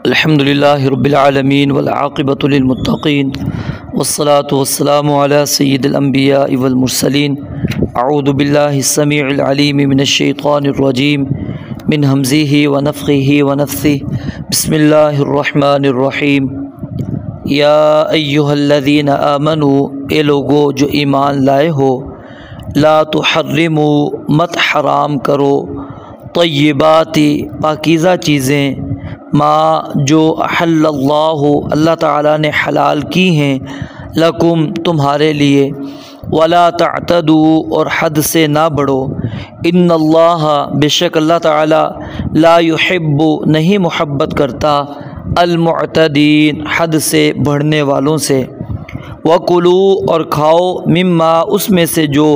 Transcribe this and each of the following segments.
الحمدللہ رب العالمین والعاقبۃ للمتقین والصلاة والسلام علی سید الانبیاء والمرسلین اعوذ باللہ السمیع العلیم من الشیطان الرجیم من ہمزہ ونفخہ ونفثہ بسم اللہ الرحمن الرحیم یا ایہا الذین آمنوا، اے لوگو جو ایمان لائے ہو، لا تحرموا مت حرام کرو، طیبات پاکیزہ چیزیں، ما جو احل اللہ تعالیٰ نے حلال کی ہیں، لکم تمہارے لیے، ولا تعتدوا اور حد سے نہ بڑھو، ان اللہ بے شک اللہ تعالیٰ لا یحب نہیں محبت کرتا المعتدین حد سے بڑھنے والوں سے، وَكُلُوا اور کھاؤ مما اس میں سے جو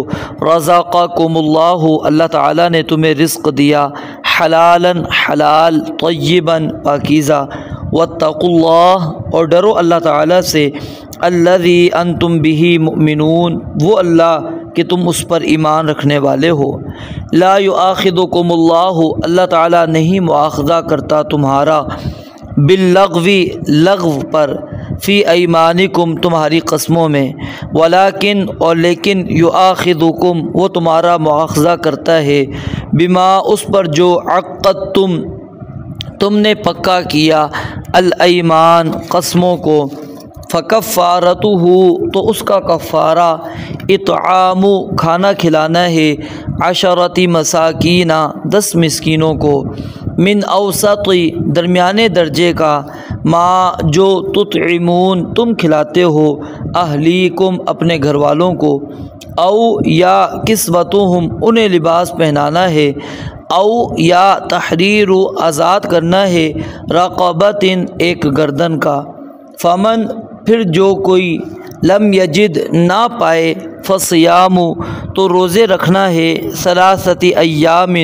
رزقکم اللہ تعالیٰ نے تمہیں رزق دیا، حلالاً حلال، طیباً پاکیزہ، واتقوا اللہ اور ڈرو اللہ تعالیٰ سے، الذی انتم بہ مؤمنون وہ اللہ کہ تم اس پر ایمان رکھنے والے ہو، لا یؤاخذکم اللہ تعالیٰ نہیں مواخذہ کرتا تمہارا، باللغو لغو پر، فی ایمانکم تمہاری قسموں میں، ولیکن اور لیکن یؤاخذکم وہ تمہارا مواخذہ کرتا ہے، بما اس پر جو عقدتم تم نے پکا کیا، الایمان قسموں کو، فکفارتہ تو اس کا کفارہ، اطعام کھانا کھلانا ہے، عشرۃ مساکین 10 مسکینوں کو، من اوسط درمیانے درجے کا، ما جو تطعمون تم کھلاتے ہو، اہلیکم اپنے گھر والوں کو، او یا کسوتہم انہیں لباس پہنانا ہے، او یا تحریر آزاد کرنا ہے، رقبۃ ایک گردن کا، فمن پھر جو کوئی لم یجد نہ پائے، فصیام تو روزے رکھنا ہے، 3 ایام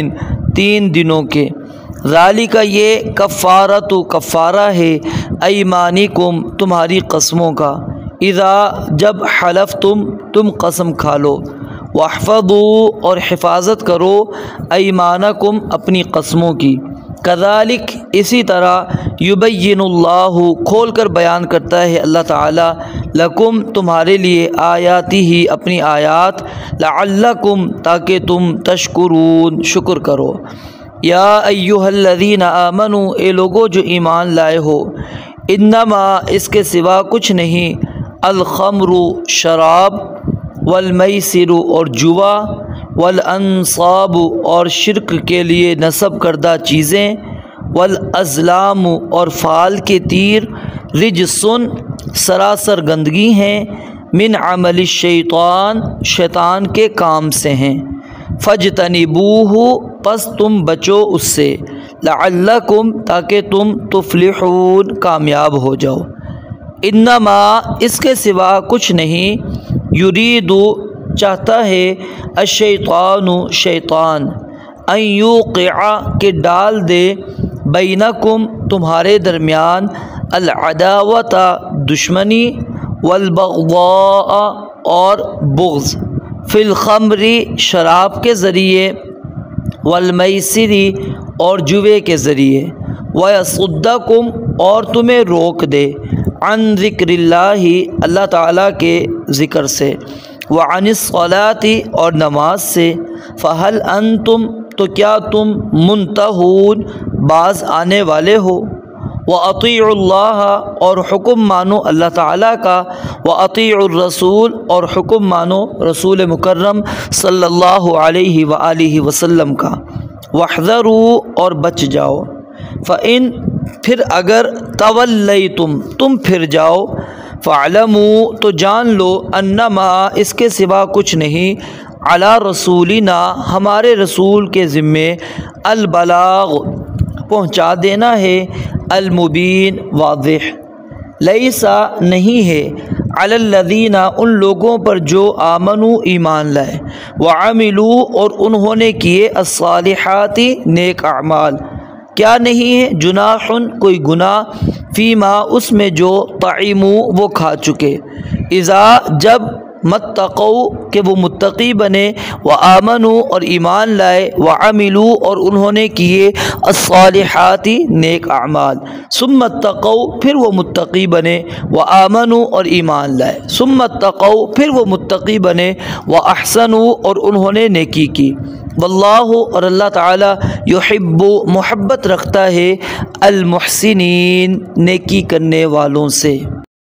3 دنوں کے، ذالک یہ کفارۃ کفارہ ہے، ایمانکم تمہاری قسموں کا، اذا جب حلفتم تم قسم کھا لو، واحفظوا اور حفاظت کرو، ایمانکم اپنی قسموں کی، کذالک اسی طرح، یبین اللہ کھول کر بیان کرتا ہے اللہ تعالیٰ، لکم تمہارے لیے، آیاتہ اپنی آیات، لعلکم تاکہ تم تشکرون شکر کرو، یا ایہا الذین آمنوا اے لوگو جو ایمان لائے ہو، انما اس کے سوا کچھ نہیں، الخمر شراب، والمیسر اور جوا، والانصاب اور شرک کے لیے نصب کردہ چیزیں، والازلام اور فال کے تیر، رجسن سراسر گندگی ہیں، من عمل الشیطان شیطان کے کام سے ہیں، فاجتنبوہ پس تم بچو اس سے، لعلکم تاکہ تم تفلحون کامیاب ہو جاؤ، انما اس کے سوا کچھ نہیں، یرید چاہتا ہے، الشیطان شیطان، ان یوقع کہ ڈال دے، بینکم تمہارے درمیان، العداوت دشمنی، والبغضاء اور بغض، فی الخمر شراب کے ذریعے، والمیسر اور جوے کے ذریعے، ویصدکم اور تمہیں روک دے، عن ذکر اللہ تعالیٰ کے ذکر سے، وعن الصلاۃ اور نماز سے، فہل انتم تو کیا تم منتہون باز آنے والے ہو، وَأَطِيعُوا اللَّهَ اور حکم مانو اللہ تعالیٰ کا، وَأَطِيعُوا الرَّسُولَ اور حکم مانو رسول مکرم صلی اللہ علیہ وآلہ وسلم کا، وَاحْذَرُوا اور بچ جاؤ، فَإِن پھر اگر تولیتم تم پھر جاؤ، فَاعْلَمُوا تو جان لو، انما اس کے سوا کچھ نہیں، علی رسولنا ہمارے رسول کے ذمے، البلاغ پہنچا دینا ہے، المبین واضح، لیسا نہیں ہے، علی الذین ان لوگوں پر جو آمنوا ایمان لائے، وعملوا اور انہوں نے کیے، الصالحات نیک اعمال، کیا نہیں ہے، جناح کوئی گناہ، فیما اس میں جو طعموا وہ کھا چکے، اذا جب متقو کہ وہ متقی بنے، وآمنوا اور ایمان لائے، وعملوا اور انہوں نے کیے الصالحات نیک اعمال، ثم اتقوا پھر وہ متقی بنے، وآمنوا اور ایمان لائے، ثم اتقوا پھر وہ متقی بنے، واحسنوا اور انہوں نے نیکی کی۔ واللہ اور اللہ تعالی یحب محبت رکھتا ہے المحسنین نیکی کرنے والوں سے۔